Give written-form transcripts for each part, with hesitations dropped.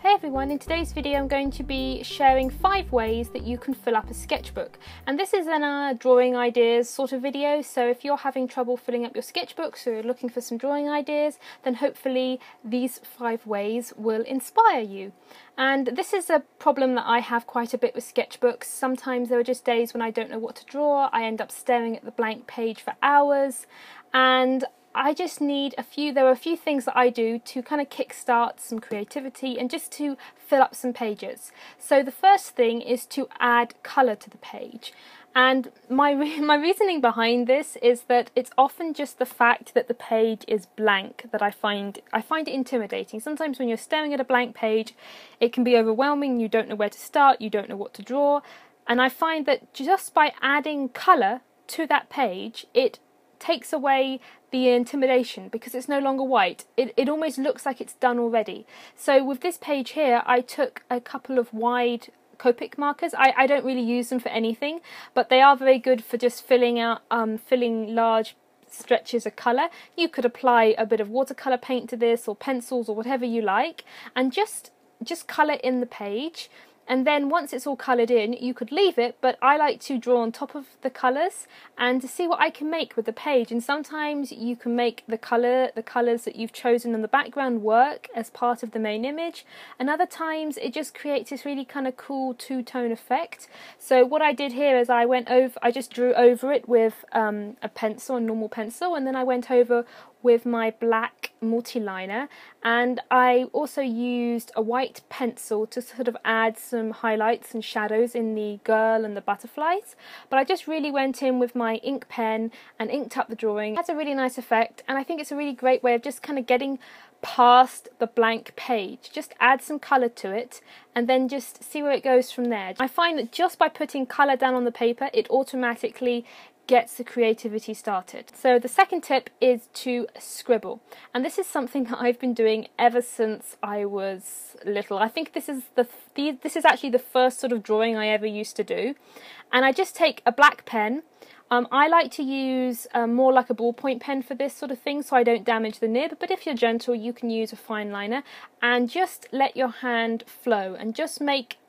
Hey everyone, in today's video I'm going to be sharing 5 ways that you can fill up a sketchbook. And this is a drawing ideas sort of video, so if you're having trouble filling up your sketchbooks or you're looking for some drawing ideas, then hopefully these 5 ways will inspire you. And this is a problem that I have quite a bit with sketchbooks. Sometimes there are just days when I don't know what to draw, I end up staring at the blank page for hours, and I just need there are a few things that I do to kind of kickstart some creativity and just to fill up some pages. So the first thing is to add colour to the page. And my reasoning behind this is that it's often just the fact that the page is blank that I find it intimidating. Sometimes when you're staring at a blank page, it can be overwhelming, you don't know where to start, you don't know what to draw. And I find that just by adding colour to that page, it takes away the intimidation because it's no longer white. It almost looks like it's done already. So with this page here, I took a couple of wide Copic markers. I don't really use them for anything, but they are very good for just filling large stretches of colour. You could apply a bit of watercolor paint to this, or pencils, or whatever you like, and just colour in the page. And then once it's all coloured in, you could leave it, but I like to draw on top of the colours and to see what I can make with the page. And sometimes you can make the colours that you've chosen in the background work as part of the main image, and other times it just creates this really kind of cool two-tone effect. So what I did here is I just drew over it with a pencil, a normal pencil, and then I went over with my black multi-liner, and I also used a white pencil to sort of add some highlights and shadows in the girl and the butterflies. But I just really went in with my ink pen and inked up the drawing. It has a really nice effect, and I think it's a really great way of just kind of getting past the blank page. Just add some colour to it and then just see where it goes from there. I find that just by putting colour down on the paper, it automatically gets the creativity started. So the second tip is to scribble, and this is something that I've been doing ever since I was little. I think this is actually the first sort of drawing I ever used to do, and I just take a black pen. I like to use more like a ballpoint pen for this sort of thing so I don't damage the nib, but if you're gentle you can use a fine liner and just let your hand flow and just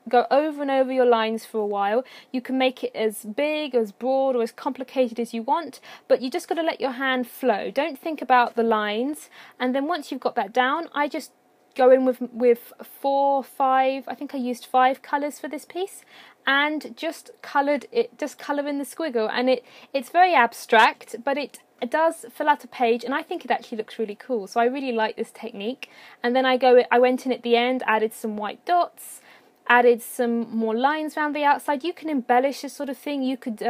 go over and over your lines for a while. You can make it as big, as broad, or as complicated as you want, but you just got to let your hand flow. Don't think about the lines, and then once you've got that down, I just go in with 4, 5, I think I used 5 colours for this piece, and just colour in the squiggle, and it's very abstract, but it does fill out a page, and I think it actually looks really cool, so I really like this technique. And then I went in at the end, added some white dots, added some more lines around the outside. You can embellish this sort of thing, you could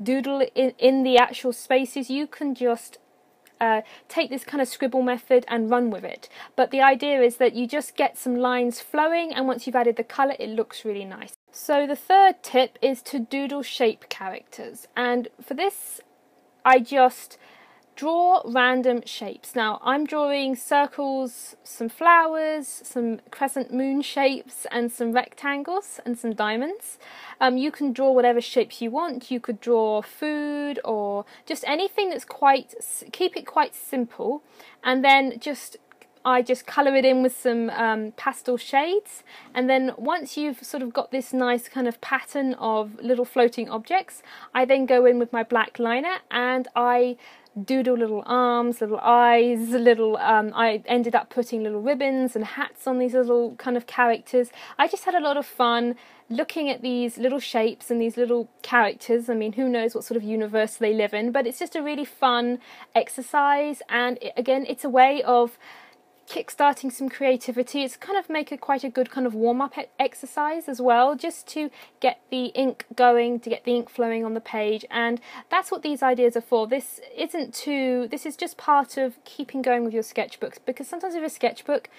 doodle in the actual spaces, you can just take this kind of scribble method and run with it. But the idea is that you just get some lines flowing, and once you've added the colour, it looks really nice. So the third tip is to doodle shape characters, and for this I just draw random shapes. Now I'm drawing circles, some flowers, some crescent moon shapes, and some rectangles and some diamonds. You can draw whatever shapes you want. You could draw food or just anything that's keep it quite simple, and then I just colour it in with some pastel shades, and then once you've sort of got this nice kind of pattern of little floating objects, I then go in with my black liner and I doodle little arms, little eyes, I ended up putting little ribbons and hats on these little kind of characters. I just had a lot of fun looking at these little shapes and these little characters. I mean, who knows what sort of universe they live in, but it's just a really fun exercise, and again, it's a way of kickstarting some creativity. It's kind of quite a good kind of warm-up exercise as well, just to get the ink going, to get the ink flowing on the page, and that's what these ideas are for. This is just part of keeping going with your sketchbooks, because sometimes with a sketchbook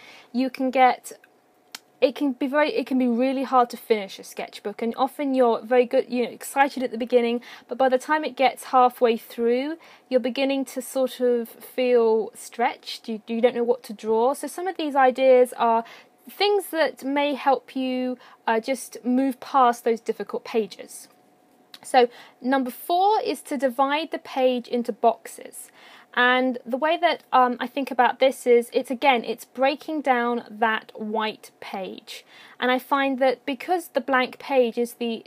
it can be really hard to finish a sketchbook, and often you're very good, excited at the beginning, but by the time it gets halfway through, you're beginning to sort of feel stretched. You don't know what to draw. So some of these ideas are things that may help you just move past those difficult pages. So number 4 is to divide the page into boxes. And the way that I think about this is it's breaking down that white page. And I find that because the blank page is the,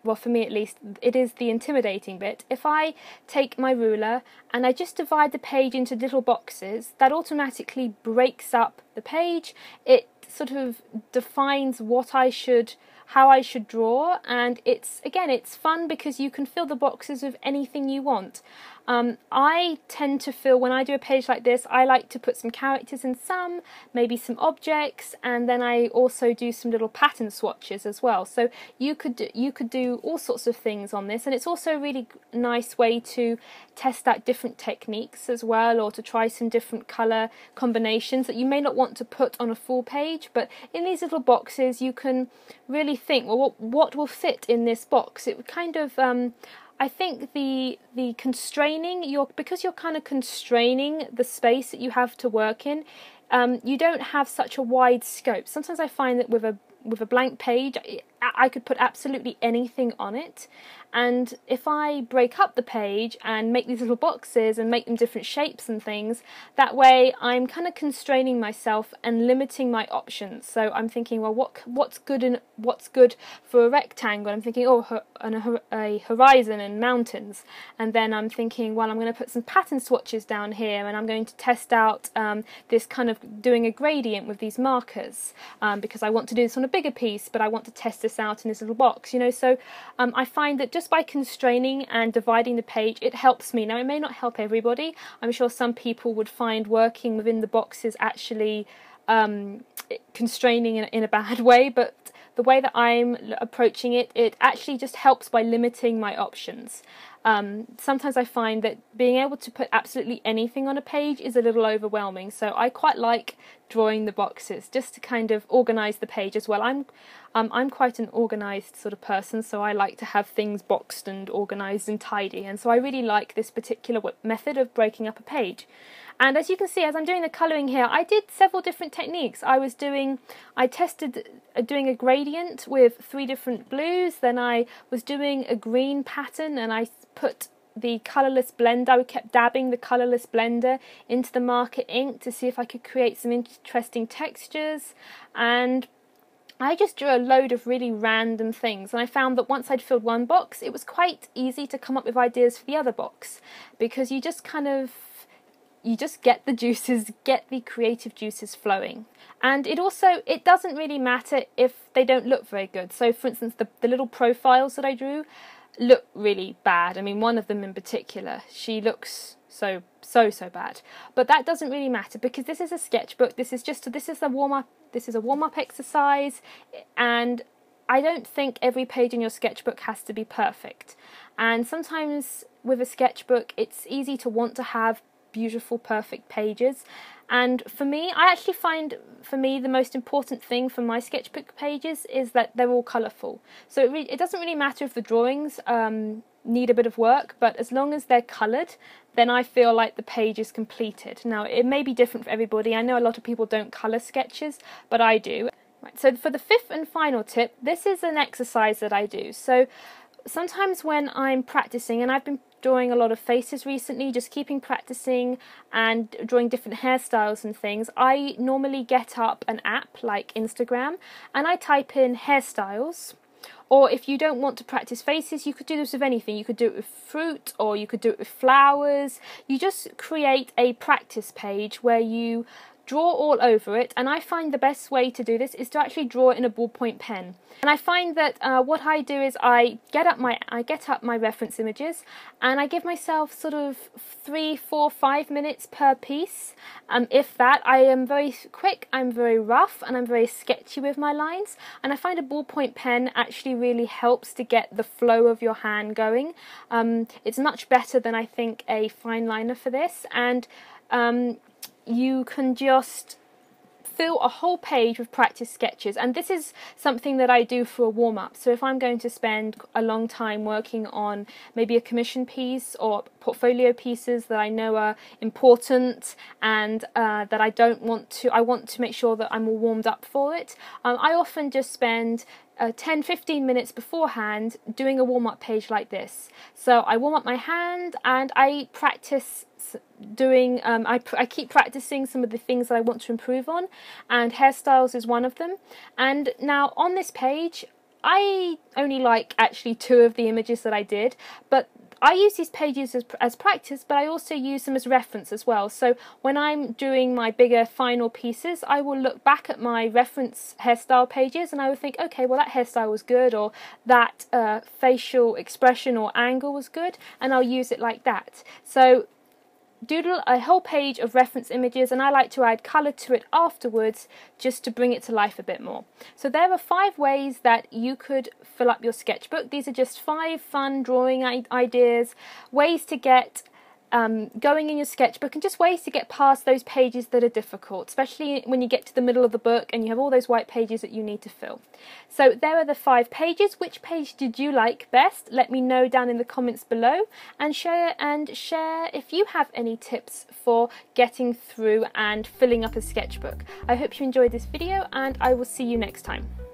well, for me at least, it is the intimidating bit. If I take my ruler and I just divide the page into little boxes, that automatically breaks up the page. It sort of defines how I should draw, and it's fun because you can fill the boxes with anything you want. I tend to feel when I do a page like this, I like to put some characters in some, maybe some objects, and then I also do some little pattern swatches as well. So you could do all sorts of things on this, and it's also a really nice way to test out different techniques as well, or to try some different colour combinations that you may not want to put on a full page, but in these little boxes you can really think, well, what will fit in this box? It would kind of I think the constraining, because you're kind of constraining the space that you have to work in, you don't have such a wide scope. Sometimes I find that with a blank page, I could put absolutely anything on it, and if I break up the page and make these little boxes and make them different shapes and things, that way I'm kind of constraining myself and limiting my options. So I'm thinking, well, what's good for a rectangle? I'm thinking, oh, a horizon and mountains, and then I'm thinking, well, I'm going to put some pattern swatches down here, and I'm going to test out this kind of doing a gradient with these markers, because I want to do this on a bigger piece, but I want to test this out in this little box, you know. So I find that just by constraining and dividing the page, it helps me. Now, it may not help everybody. I'm sure some people would find working within the boxes actually constraining in a bad way, but the way that I'm approaching it, it actually just helps by limiting my options. Sometimes I find that being able to put absolutely anything on a page is a little overwhelming, so I quite like drawing the boxes just to kind of organise the page as well. I'm quite an organised sort of person, so I like to have things boxed and organised and tidy, and so I really like this particular method of breaking up a page. And as you can see, as I'm doing the colouring here, I did several different techniques. I tested doing a gradient with 3 different blues, then I was doing a green pattern, and I put the colourless blender, I kept dabbing the colourless blender into the marker ink to see if I could create some interesting textures, and I just drew a load of really random things, and I found that once I'd filled one box, it was quite easy to come up with ideas for the other box, because you just get the juices, get the creative juices flowing. And it doesn't really matter if they don't look very good. So for instance, the little profiles that I drew look really bad. I mean, one of them in particular, she looks so bad. But that doesn't really matter, because this is a sketchbook. This is a warm-up exercise, and I don't think every page in your sketchbook has to be perfect. And sometimes with a sketchbook, it's easy to want to have beautiful, perfect pages. And for me, I actually find, the most important thing for my sketchbook pages is that they're all colourful. So it doesn't really matter if the drawings need a bit of work, but as long as they're coloured, then I feel like the page is completed. Now, it may be different for everybody. I know a lot of people don't colour sketches, but I do. Right, so for the 5th and final tip, this is an exercise that I do. So sometimes when I'm practicing, and I've been drawing a lot of faces recently, just keeping practicing and drawing different hairstyles and things, I normally get up an app like Instagram and I type in hairstyles. Or if you don't want to practice faces, you could do this with anything. You could do it with fruit, or you could do it with flowers. You just create a practice page where you draw all over it, and I find the best way to do this is to actually draw it in a ballpoint pen. And I find that what I do is I get up my reference images, and I give myself sort of 3, 4, 5 minutes per piece. If that, I am very quick, I'm very rough, and I'm very sketchy with my lines. And I find a ballpoint pen actually really helps to get the flow of your hand going. It's much better than I think a fine liner for this, and you can just fill a whole page with practice sketches, and this is something that I do for a warm-up. So if I'm going to spend a long time working on maybe a commission piece or portfolio pieces that I know are important and that I want to make sure that I'm all warmed up for it, I often just spend 10-15 minutes beforehand doing a warm-up page like this. So I warm up my hand and I practice doing, I keep practicing some of the things that I want to improve on, and hairstyles is one of them. And now on this page, I only like actually 2 of the images that I did, but I use these pages as practice, but I also use them as reference as well. So when I'm doing my bigger final pieces, I will look back at my reference hairstyle pages and I will think, okay, well that hairstyle was good, or that facial expression or angle was good, and I'll use it like that. So doodle a whole page of reference images, and I like to add colour to it afterwards just to bring it to life a bit more. So there are 5 ways that you could fill up your sketchbook. These are just 5 fun drawing ideas, ways to get going in your sketchbook, and just ways to get past those pages that are difficult, especially when you get to the middle of the book and you have all those white pages that you need to fill. So there are the 5 pages. Which page did you like best? Let me know down in the comments below, and share if you have any tips for getting through and filling up a sketchbook. I hope you enjoyed this video, and I will see you next time.